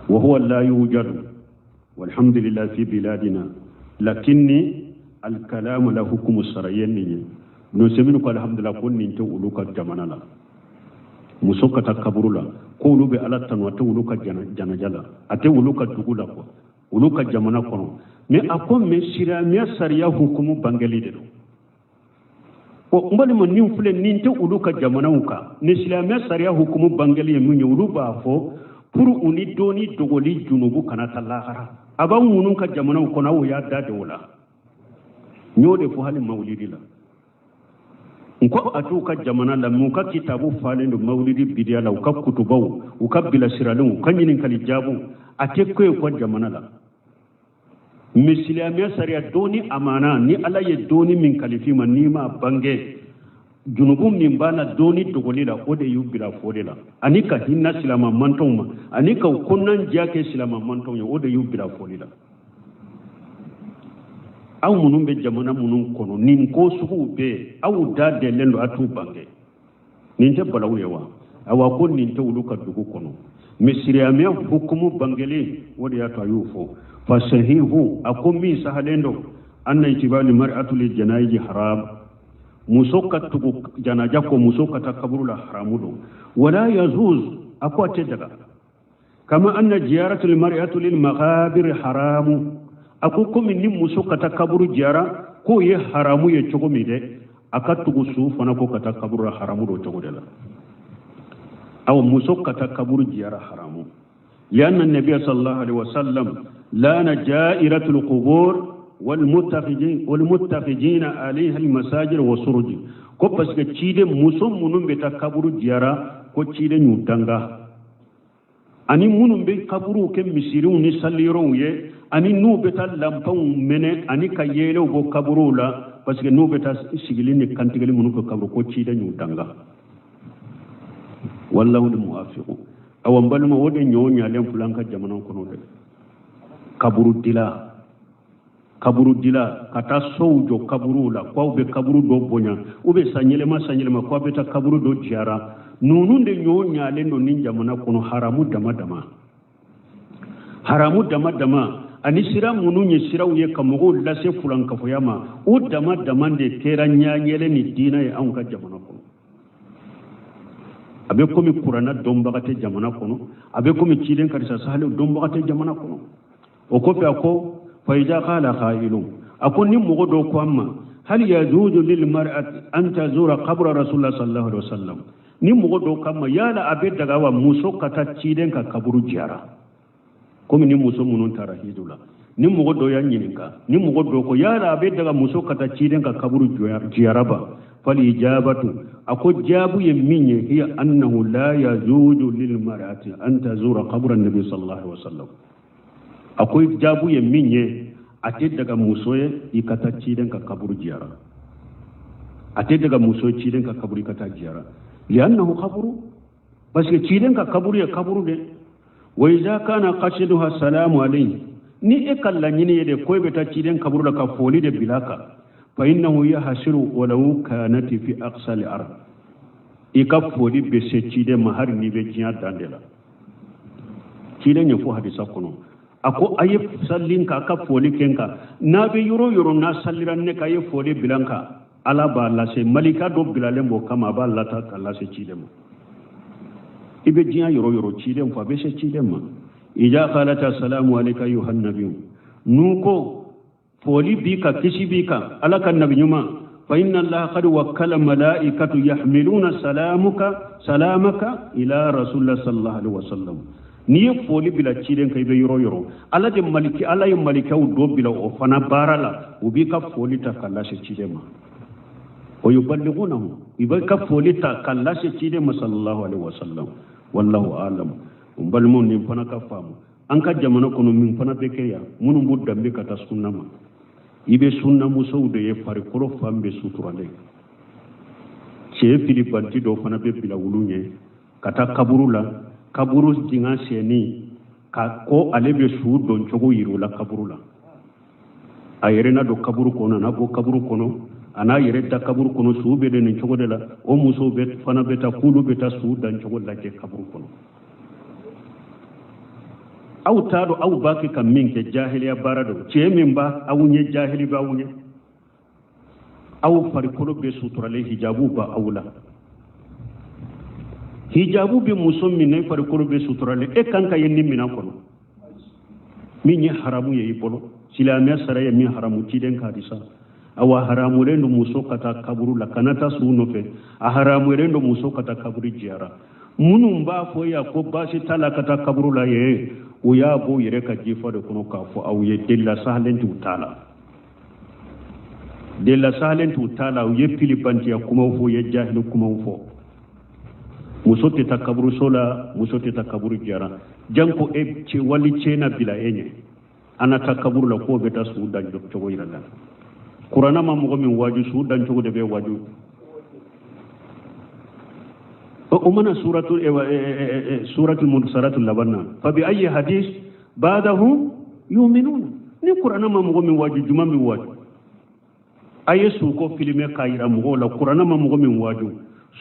wa huwa la yujadu walhamdulillah fi biladina lakinni الكلام له حكم الشرعي نسمين قال الحمد لله كون نينتو ولوكا جمانا musoka takaburula ko ulube ala tanwata uluka janajala ate uluka tugula ko uluka jamana kono me akon me shiramiya sariya hukumu bangali de ko mbali mo nim fule ninte uluka jamana uka ne shiramiya sariya hukumu bangali munye uluba fo puru uni doni dogoli junubu kana talahara aban munun ka jamana ko na wo ya dade wala nyode fo halin maulidi la nko atuka jamana la muka kitabu falendo maulidi bidiya la uka kutubaw uka bila siralun kanyinin kalijabu atekwe ko jamana la misilamiya sariya doni amana ni ala ye doni min kalifima nima bange junubum min bana doni dogoli la ode yubira fode la anika hinna silama mantoma anika kunnan jake silama mantonya ode yubira fode la aw munun be jamana munun kono nin ko sugu be aw da de lendo atu bange nin te balaw yewa awa ko nin te wuluka dugu kono misriyamiya hukumu bangeli wodi ya to yufo fa sahihu akumi sahalendo anna itibali mar'atu lil janaiji haram musoka tugu janaja ko musoka takaburu la haramudo wala yazuz akwate daga kama anna ziyaratu lil mar'atu lil maghabir haramu ako komi ni muso kata kaburu jara ko ye haramu ye chogo mi de akatugu su fana ko kata kaburu haramu do chogo de la aw muso kata kaburu jara haramu lianna an-nabiy sallallahu alaihi wasallam lana ja'iratul qubur wal muttafijin alayha al-masajid wa suruj ko parce que chide muso munum be ta kaburu jara ko chide nyutanga ani munum be kaburu ke misirun ni salliro ye ani nu beta lampang mene ani ka yele go kaburula parce que nu beta sigili ni kantigeli munu ko kabru ko ci dañu danga wallahu muwafiqu awam balma wode nyonya len fulanka jamana ko no de kaburu dila kata sowjo kaburula ko be kaburu do bonya ube sanyele ma ko beta kaburu do jiara nununde nyonya len no nin jamana ko no haramu dama ani sira munu nye sira uye kamugo lase fulan kafoyama o dama damande kera nyanyele ni dina ya anka jamana kono abe komi kurana dombagate jamana kono abe komi chiden karisa sahale dombagate jamana kono o kofi ako faida qala qailun akon ni mugo do ko amma hal yajuzu lil mar'ati an tazura qabra rasulullah sallallahu alaihi wasallam ni mugo do kamma yala abe daga wa muso kata chiden ka kaburu jiara komi ni muso munun tarahidula ni mogo do ya nyininka ni mogo do ko yara be daga muso kata ciden ka kaburu jiyaraba fali ijabatu ako jabu ye minye hiya annahu la yajuzu lil mar'ati an tazura qabra an-nabi sallallahu alaihi wasallam ako jabu ye minye ate daga muso ye ikata ciden ka kaburu jiyara ate daga muso ciden ka kaburu kata jiyara li'annahu qabru parce que ciden ka kaburu ya kaburu de wa idza kana qasiduha salamu alayhi ni e kalla nyini yede koy beta ciden kaburu la ka foli de bilaka fa innahu yahsiru walau kanat fi aqsa al-ard ika foli be se ciden mahar ni be jiya dandela ciden ya fu hadisa kono ako aye sallin ka ka foli kenka na be yoro na salliran ne ka ye foli bilanka ala ba la se malika do bilalen bo kama ba la ta kala se ciden ibe jiya yoro ciden fa be se ciden ma ija qalata assalamu alayka ayuha nabiy nuko foli bika kishi bika alaka nabi nyuma fa inna allaha qad wakkala malaikatu yahmiluna salamaka ila rasulillah sallallahu alaihi wasallam ni foli bila ciden kay be yoro ala de maliki ala ye malika do bila o fana barala ubika foli ta kala se ciden ma o yuballighunahu ibaka foli ta kala se ciden ma sallallahu alaihi wasallam wallahu a'lam balmon ni fana ka famu an ka jamana kono min fana be keya munum bu dambe kata sunna ma ibe sunna muso de ye fari koro fambe suturale che filipanti do fana be bila wulunye kata kaburu dinga seni ka ko alebe su don chogo yirula kaburu la ayere na do kaburu kono na go kaburu kono ana yere da kaburu kono su be de ni chogo de la o muso be fana be ta kulu be ta su dan chogo la ke kaburu kono aw taado aw baki kam min ke jahiliya barado ce min ba awunye jahili ba awunye aw fari kolo be suturale hijabu ba awla hijabu be musummi ne fari kolo be suturale e kanka yenni mina kono min ya haramu ye ibolo silamiya sara ye min haramu tiden kadisa awa haramu rendo muso kata kaburu la kanata suno fe a haramu rendo muso kata kaburu jiyara munum ba fo ya ko bashi tala kata kaburu la ye o ya bo yere ka jifa da kuno ka fo aw ye della sahlenti utala o ye filipanti ya kuma fo ye jahilu kuma fo musote takaburu sola musote takaburu jara janko e ce wali cena bila enye ana takaburu la ko beta sudan do to yira la qur'ana ma mo min waju sudan to de be waju ومن سورة المنصرات اللبنة فبأي حديث بعده يؤمنون نقرأنا ما مغو من واجه جمع من واجه أي سوكو فيلم كايرا مغو لا قرأنا ما مغو من واجه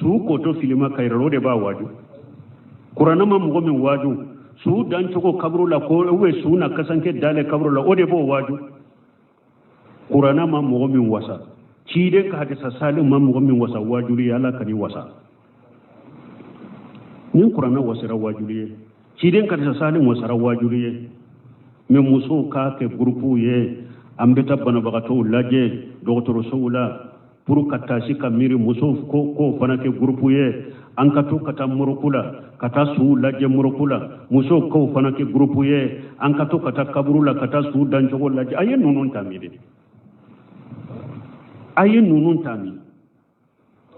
سوكو تو فيلم كايرا رو دبا واجه قرأنا ما مغو من واجه سو دان تشوكو كبرو لا كو وي سونا كسانكي دالي كبرو لا اودي بو واجه قرأنا ما مغو من واسا تشيدن كحدث سالم ما مغو من واسا واجه يالا كني واسا nin qur'ana wasara wajuriye ciden ka ta salin wasara wajuriye men muso ka ke grupu ye ambeta bana bagato laje docteur soula pour katashi kamiri muso ko fana ke grupu ye an ka to kata murukula kata su laje murukula muso ko fana ke grupu ye an ka to kata kaburula kata su dan jogo laje ayen nunun tamide ayen nunun tami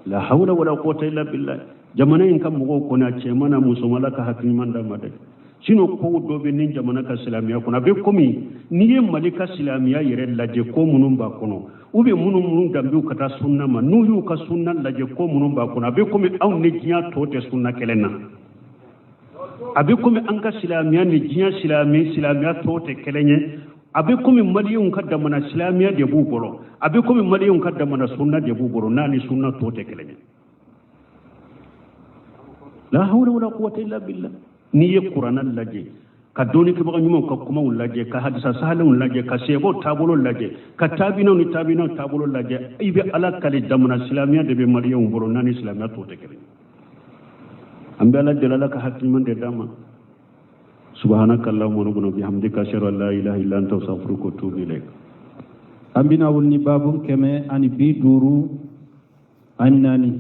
la hawla wala quwwata illa billah jamana in kan mugo kona ce mana musumala ka hakin manda made sino ko do be nin jamana ka islamiya kuna be komi ni ye malika islamiya yere laje ko munun ba kono ube munun dambe ka ta sunna ma nu yu ka sunna laje ko munun ba kono be komi aw ne jiya to te sunna kelena abe komi an ka islamiya ne jiya islamiya to te kelenye abe komi maliyun kadda mana islamiya de bu boro abe komi maliyun kadda mana sunna de bu boro nani sunna to te kelenye la hawla wala quwwata illa billah ni ye qur'ana laje ka doni ke baga nyuma ka kuma laje ka hadisa sahalun laje ka sebo tabulo laje ka tabino ni tabino tabulo laje ibe ala kale damna islamiya de be mariya umboro nani islamiya to te kele ambe ala dalala ka hakki man de dama subhanakallahumma wa rabbana bihamdika ashhadu an la ilaha illa anta astaghfiruka wa atubu ilaik ambina wulni babun keme ani bi duru annani